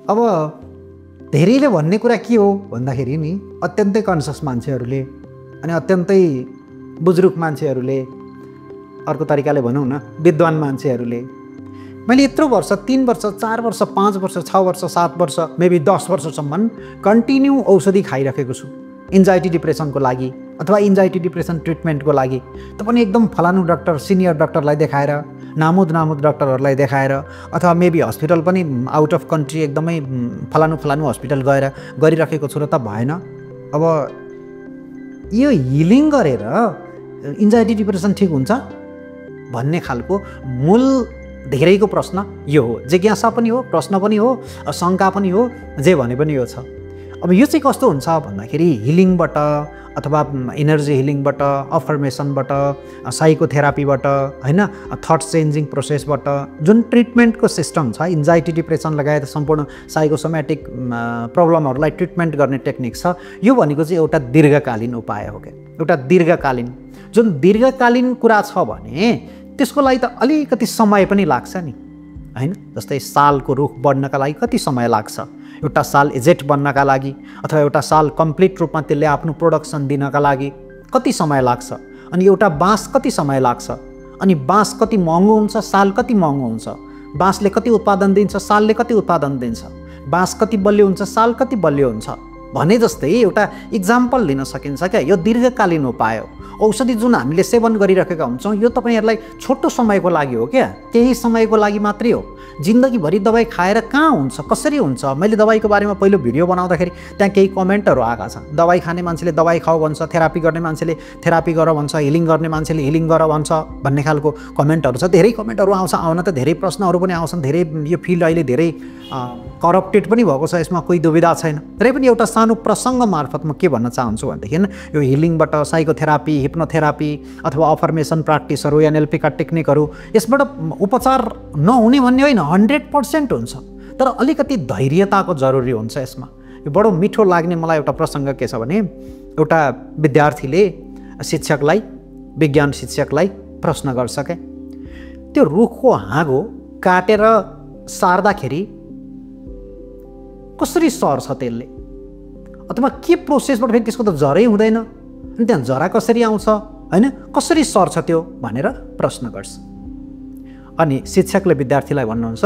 अब धेरैले भन्ने कुरा के हो भन्दाखेरि नि अत्यन्तै कन्सियस मान्छेहरूले अनि अत्यन्तै बुजुर्ग मान्छेहरूले, अर्को तरिकाले भनौँ न विद्वान मान्छेहरूले, मैले यत्रो वर्ष 3 वर्ष 4 वर्ष 5 वर्ष 6 वर्ष 7 वर्ष मेबी 10 वर्षसम्म कन्टिन्यू औषधि खाइरहेको छु एन्जाइटी डिप्रेसनको लागि अथवा एन्जाइटी डिप्रेसन ट्रिटमेन्टको लागि। त पनि एकदम फलानु डाक्टर सिनियर डाक्टरलाई देखाएर, नामुद डाक्टरहरूलाई देखाएर, अथवा मेबी हस्पिटल पनि आउट अफ कन्ट्री एकदमै फलानु हस्पिटल गएर गरिरहेको छु र त भएन। अब यो हिलिङ गरेर एन्जाइटी डिप्रेसन ठिक हुन्छ भन्ने खालको मूल धेरैको प्रश्न यो हो। जिज्ञासा पनि हो, प्रश्न पनि हो, शङ्का पनि हो, जे भने पनि यो छ। अब यो चाहिँ कस्तो हुन्छ भन्दाखेरि हिलिङबाट अथवा एनर्जी हिलिङबाट, अफर्मेसनबाट, साइकोथेरापीबाट, होइन, थट चेन्जिङ प्रोसेसबाट जुन ट्रिटमेन्टको सिस्टम छ, एन्जाइटी डिप्रेसन लगायत सम्पूर्ण साइकोसोमेटिक प्रब्लमहरूलाई ट्रिटमेन्ट गर्ने टेक्निक छ, यो भनेको चाहिँ एउटा दीर्घकालीन उपाय हो क्या। एउटा दीर्घकालीन, जुन दीर्घकालीन कुरा छ भने त्यसको लागि त अलिकति समय पनि लाग्छ नि, होइन। जस्तै सालको रुख बढ्नका लागि कति समय लाग्छ, एउटा साल एजेट बन्नका लागि अथवा एउटा साल कम्प्लिट रूपमा त्यसले आफ्नो प्रोडक्सन दिनका लागि कति समय लाग्छ, अनि एउटा बाँस कति समय लाग्छ, अनि बाँस कति महँगो हुन्छ, साल कति महँगो हुन्छ, बाँसले कति उत्पादन दिन्छ, सालले कति उत्पादन दिन्छ, बाँस कति बलियो हुन्छ, साल कति बलियो हुन्छ भने जस्तै एउटा इक्जाम्पल लिन सकिन्छ क्या। यो दीर्घकालीन उपाय हो। औषधि जुन हामीले सेवन गरिरहेका हुन्छौँ यो तपाईँहरूलाई छोटो समयको लागि हो क्या, केही समयको लागि मात्रै हो। जिन्दगीभरि दबाई खाएर कहाँ हुन्छ, कसरी हुन्छ? मैले दबाईको बारेमा पहिलो भिडियो बनाउँदाखेरि त्यहाँ केही कमेन्टहरू आएका छन्। दबाई खाने मान्छेले दबाई खाऊ भन्छ, थेरापी गर्ने मान्छेले थेरापी गर भन्छ, हिलिङ गर्ने मान्छेले हिलिङ गर भन्छ भन्ने खालको कमेन्टहरू छ। धेरै कमेन्टहरू आउँछ, आउन त धेरै प्रश्नहरू पनि आउँछन्। धेरै यो फिल्ड अहिले धेरै करप्टेड पनि भएको छ, यसमा कोही दुविधा छैन। तरै पनि एउटा सानो प्रसङ्ग मार्फत म के भन्न चाहन्छु भनेदेखि यो हिलिङबाट साइकोथेरापी, हिप्नोथेरापी अथवा अफर्मेसन प्र्याक्टिसहरू, एनएलपीका टेक्निकहरू, यसबाट उपचार नहुने भन्ने होइन, 100% हुन्छ। तर अलिकति धैर्यताको जरुरी हुन्छ यसमा। यो बडो मिठो लाग्ने मलाई एउटा प्रसङ्ग के छ भने, एउटा विद्यार्थीले शिक्षकलाई, विज्ञान शिक्षकलाई प्रश्न गर्छ क्या, त्यो रुखको हाँगो काटेर सार्दाखेरि कसरी सर्छ त्यसले, अथवा के प्रोसेसबाट फेरि त्यसको त जरै हुँदैन, अनि त्यहाँ जरा कसरी आउँछ, होइन, कसरी सर्छ त्यो भनेर प्रश्न गर्छ। अनि शिक्षकले विद्यार्थीलाई भन्नुहुन्छ,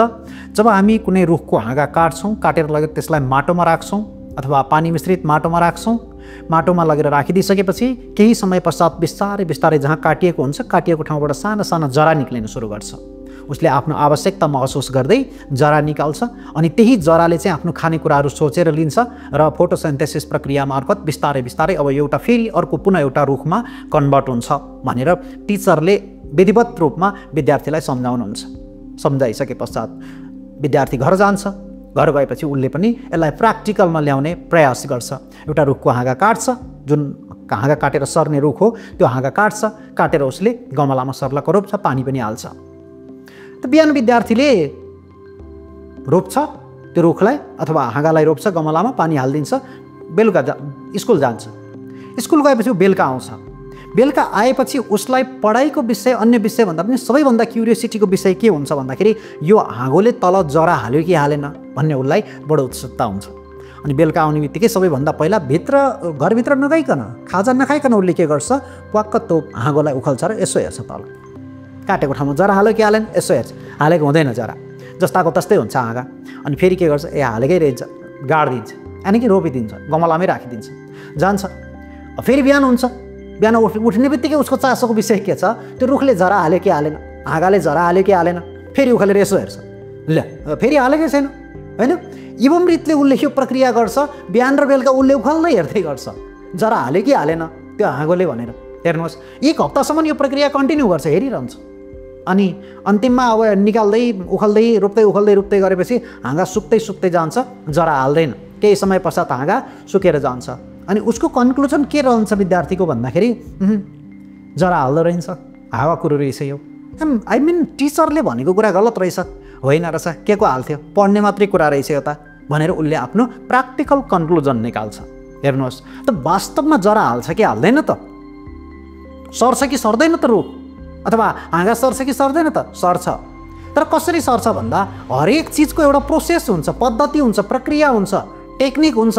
जब हामी कुनै रुखको हाँगा काट्छौँ, काटेर लगेर त्यसलाई माटोमा राख्छौँ अथवा पानी मिश्रित माटोमा राख्छौँ, माटोमा लगेर राखिदिइसकेपछि केही समय पश्चात बिस्तारै बिस्तारै जहाँ काटिएको हुन्छ, काटिएको ठाउँबाट साना साना जरा निक्लिन सुरु गर्छ। उसले आफ्नो आवश्यकता महसुस गर्दै जरा निकाल्छ, अनि त्यही जराले चाहिँ आफ्नो खानेकुराहरू सोचेर लिन्छ र फोटोसिन्थेसिस प्रक्रिया मार्फत बिस्तारै बिस्तारै अब एउटा फेरि अर्को पुनः एउटा रुखमा कन्भर्ट हुन्छ भनेर टिचरले विधिवत रूपमा विद्यार्थीलाई सम्झाउनुहुन्छ। सम्झाइसके पश्चात विद्यार्थी घर जान्छ। घर गएपछि उसले पनि यसलाई प्र्याक्टिकलमा ल्याउने प्रयास गर्छ। एउटा रुखको हाँगा काट्छ, जुन हाँगा काटेर सर्ने रुख हो त्यो हाँगा काट्छ, काटेर उसले गमलामा सर्लक्क रोप्छ, पानी पनि हाल्छ। त बिहान विद्यार्थीले रोप्छ त्यो रुखलाई अथवा हाँगालाई रोप्छ, गमलामा पानी हालिदिन्छ, बेलुका स्कुल जान्छ। स्कुल गएपछि ऊ बेलुका आउँछ। बेलुका आएपछि उसलाई पढाइको विषय, अन्य विषयभन्दा पनि सबैभन्दा क्युरियोसिटीको विषय के हुन्छ भन्दाखेरि यो हाँगोले तल जरा हाल्यो कि हालेन भन्ने उसलाई बडो उत्सुकता हुन्छ। अनि बेलुका आउने बित्तिकै सबैभन्दा पहिला घरभित्र नगइकन, खाजा नखाइकन उसले के गर्छ, प्वाक्क त्यो हाँगोलाई उखाल्छ र यसो हेर्छ तल, काटेको ठाउँमा जरा हाल्यो कि हालेन यसो हेर्छ, हालेको हुँदैन जरा, जस्ताको तस्तै हुन्छ हाँगा। अनि फेरि के गर्छ, हालेकै रहेछ, गाडिदिन्छ, यानि कि रोपिदिन्छ, गमलामै राखिदिन्छ, जान्छ। फेरि बिहान हुन्छ, बिहान उठ्ने बित्तिकै उसको चासोको विषय के छ, त्यो रुखले जरा हाल्यो कि हालेन, हाँगाले जरा हाल्यो कि हालेन, फेरि उखालेर यसो हेर्छ, ल फेरि हालेकै छैन, होइन। एवं रीतले उसले यो प्रक्रिया गर्छ, बिहान र बेलुका उसले उखाल्दै हेर्दै गर्छ, जरा हाल्यो कि हालेन त्यो हाँगोले भनेर। हेर्नुहोस्, 1 हप्तासम्म यो प्रक्रिया कन्टिन्यू गर्छ, हेरिरहन्छ। अनि अन्तिममा अब निकाल्दै उखाल्दै रोप्दै गरेपछि हाँगा सुक्दै जान्छ, जरा हाल्दैन। केही समय पश्चात हाँगा सुकेर जान्छ। अनि उसको कन्क्लुजन के रहन्छ विद्यार्थीको भन्दाखेरि, जरा हाल्दो रहेछ, हावा कुरो रहेछ यो, आई मिन टिचरले भनेको कुरा गलत रहेछ, होइन रहेछ, के को हाल्थ्यो, पढ्ने मात्रै कुरा रहेछ यो त भनेर उसले आफ्नो प्र्याक्टिकल कन्क्लुजन निकाल्छ। हेर्नुहोस् त, वास्तवमा जरा हाल्छ कि हाल्दैन त, सर्छ कि सर्दैन त रुख, अथवा हाँगा सर्छ कि सर्दैन त, सर्छ। तर कसरी सर्छ भन्दा हरेक चिजको एउटा प्रोसेस हुन्छ, पद्धति हुन्छ, प्रक्रिया हुन्छ, टेक्निक हुन्छ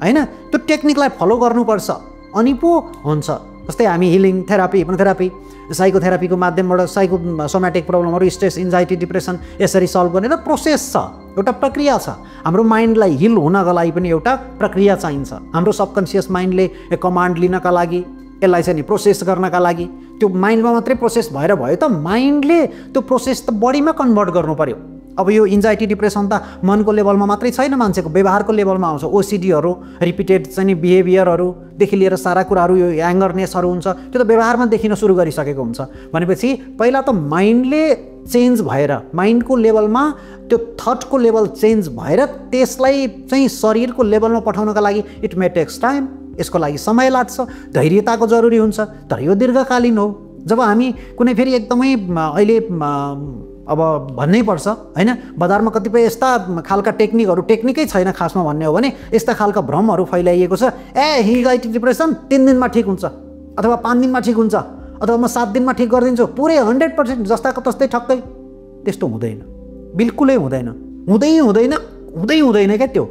हैन। त्यो टेक्निकलाई फलो गर्नुपर्छ अनि पो हुन्छ। जस्तै हामी हिलिङ थेरापी, हिप्नोथेरापी, साइकोथेरापीको माध्यमबाट साइकोसोमेटिक प्रब्लमहरू, स्ट्रेस, एन्जाइटी, डिप्रेसन यसरी सल्भ गर्ने त प्रोसेस छ, एउटा प्रक्रिया छ। हाम्रो माइन्डलाई हिल हुनको लागि पनि एउटा प्रक्रिया चाहिन्छ। हाम्रो सबकन्सियस माइन्डले कमान्ड लिनका लागि, यसलाई चाहिँ नि प्रोसेस गर्नका लागि त्यो माइन्डमा मात्रै प्रोसेस भएर भयो त माइन्डले त्यो प्रोसेस त बडीमा कन्भर्ट गर्नु पर्यो। अब यो एन्जाइटी डिप्रेसन त मनको लेभलमा मात्रै छैन, मान्छेको व्यवहारको लेभलमा आउँछ। ओसिडीहरू, रिपिटेड चाहिँ नि बिहेभियरहरूदेखि लिएर सारा कुराहरू, यो एङ्गरनेसहरू हुन्छ, त्यो त व्यवहारमा देखिन सुरु गरिसकेको हुन्छ। भनेपछि पहिला त माइन्डले चेन्ज भएर, माइन्डको लेभलमा त्यो थटको लेभल चेन्ज भएर त्यसलाई चाहिँ शरीरको लेभलमा पठाउनका लागि इट मे टेक्स टाइम, यसको लागि समय लाग्छ, धैर्यताको जरुरी हुन्छ। तर यो दीर्घकालीन हो। जब हामी कुनै फेरि एकदमै अहिले अब भन्नै पर्छ हैन, बजारमा कतिपय यस्ता खालका टेक्निकै छैन खासमा भन्ने हो भने, यस्ता खालका भ्रमहरू फैलाइएको छ। एन्जाइटी डिप्रेसन 3 दिनमा ठिक हुन्छ, अथवा 5 दिनमा ठिक हुन्छ, अथवा म 7 दिनमा ठिक गरिदिन्छु, पुरै 100% जस्ताको तस्तै ठक्कै। त्यस्तो हुँदैन, बिल्कुलै हुँदैन, हुँदैन क्या त्यो।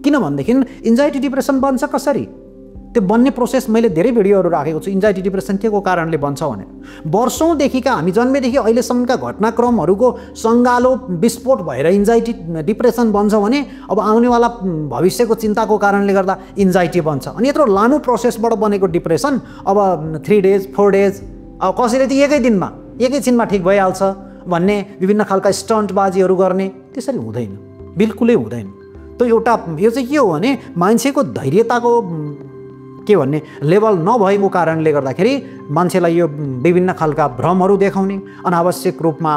किनभनेदेखि एन्जाइटी डिप्रेसन बन्छ कसरी, त्यो बन्ने प्रोसेस मैले धेरै भिडियोहरू राखेको छु। एन्जाइटी डिप्रेसन के को कारणले बन्छ भने, वर्षौँदेखिका हामी जन्मेदेखि अहिलेसम्मका घटनाक्रमहरूको सङ्गालो विस्फोट भएर एन्जाइटी डिप्रेसन बन्छ भने अब आउनेवाला भविष्यको चिन्ताको कारणले गर्दा एन्जाइटी बन्छ। अनि यत्रो लामो प्रोसेसबाट बनेको डिप्रेसन अब 3 डेज 4 डेज, अब कसैले त एकैछिनमा ठिक भइहाल्छ भन्ने विभिन्न खालका स्टन्टबाजीहरू गर्ने, त्यसरी हुँदैन, बिल्कुलै हुँदैन। त्यो एउटा यो चाहिँ के हो भने मान्छेको धैर्यताको के भन्ने लेभल नभएको कारणले गर्दाखेरि मान्छेलाई यो विभिन्न खालका भ्रमहरू देखाउने, अनावश्यक रूपमा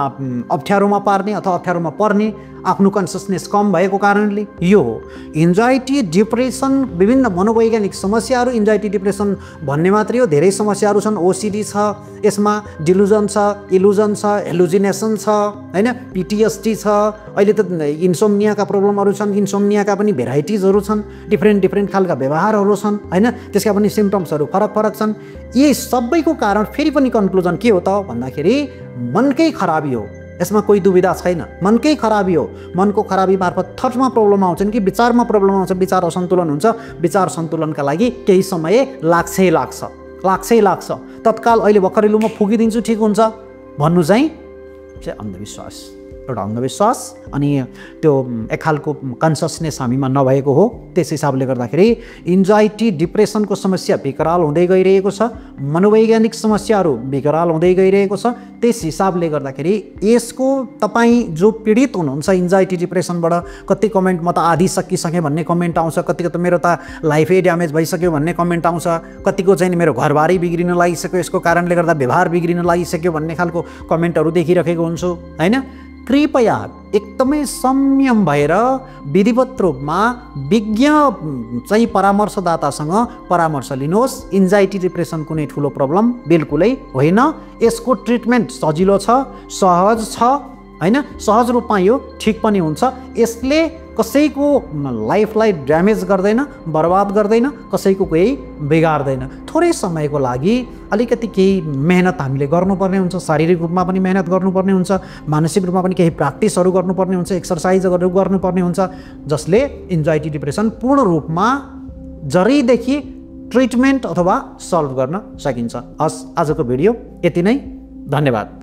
अप्ठ्यारोमा पार्ने अथवा अप्ठ्यारोमा पर्ने, आफ्नो कन्सियसनेस कम भएको कारणले यो हो। एन्जाइटी डिप्रेसन विभिन्न मनोवैज्ञानिक समस्याहरू, एन्जाइटी डिप्रेसन भन्ने मात्रै हो, धेरै समस्याहरू छन्। ओसिडी छ, यसमा डिलुजन छ, इलुजन छ, हेलुजिनेसन छ हैन, पिटिएसडी छ, अहिले त इन्सोम्नियाका प्रब्लमहरू छन्। इन्सोम्नियाका पनि भेराइटिजहरू छन्, डिफ्रेन्ट खालका व्यवहारहरू छन् हैन, त्यसका पनि सिम्पटम्सहरू फरक छन्। यी सबैको कारण फेरि पनि कन्क्लुजन के हो त भन्दाखेरि मनकै खराबी हो, यसमा कोही दुविधा छैन। मनकै खराबी हो, मनको खराबी मार्फत थटमा प्रब्लम आउँछन् कि विचारमा प्रब्लम आउँछ, विचार असन्तुलन हुन्छ। विचार सन्तुलनका लागि केही समय लाग्छ। तत्काल अहिले भर्खरै लु म फुकिदिन्छु ठिक हुन्छ भन्नु चाहिँ अन्धविश्वास, एउटा अन्धविश्वास। अनि त्यो एक खालको कन्सियसनेस हामीमा नभएको हो। त्यस हिसाबले गर्दाखेरि एन्जाइटी डिप्रेसनको समस्या विकराल हुँदै गइरहेको छ, मनोवैज्ञानिक समस्याहरू विकराल हुँदै गइरहेको छ। त्यस हिसाबले गर्दाखेरि यसको तपाईँ जो पीडित हुनुहुन्छ एन्जाइटी डिप्रेसनबाट, कति कमेन्ट म त आधी सकिसकेँ भन्ने कमेन्ट आउँछ, कतिको त मेरो त लाइफै ड्यामेज भइसक्यो भन्ने कमेन्ट आउँछ, कतिको चाहिँ मेरो घरबारी बिग्रिन लागिसक्यो, यसको कारणले गर्दा व्यवहार बिग्रिन लागिसक्यो भन्ने खालको कमेन्टहरू देखिरहेको हुन्छु हैन। कृपया एकदमै संयम भएर विधिवत रूपमा विज्ञ चाहिँ परामर्शदातासँग परामर्श लिनुहोस्। एन्जाइटी डिप्रेसन कुनै ठुलो प्रब्लम बिल्कुलै होइन। यसको ट्रिटमेन्ट सजिलो छ, सहज छ हैन, सहज रूपमा यो ठिक पनि हुन्छ। यसले कसैको लाइफलाई ड्यामेज गर्दैन, बर्बाद गर्दैन, कसैको केही बिगार्दैन। थोरै समयको लागि अलिकति केही मेहनत हामीले गर्नुपर्ने हुन्छ, शारीरिक रूपमा पनि मेहनत गर्नुपर्ने हुन्छ, मानसिक रूपमा पनि केही प्र्याक्टिसहरू गर्नुपर्ने हुन्छ, एक्सर्साइजहरू गर्नुपर्ने हुन्छ, जसले एन्जाइटी डिप्रेसन पूर्ण रूपमा जरीदेखि ट्रिटमेन्ट अथवा सल्भ गर्न सकिन्छ। हस्, आजको भिडियो यति नै, धन्यवाद।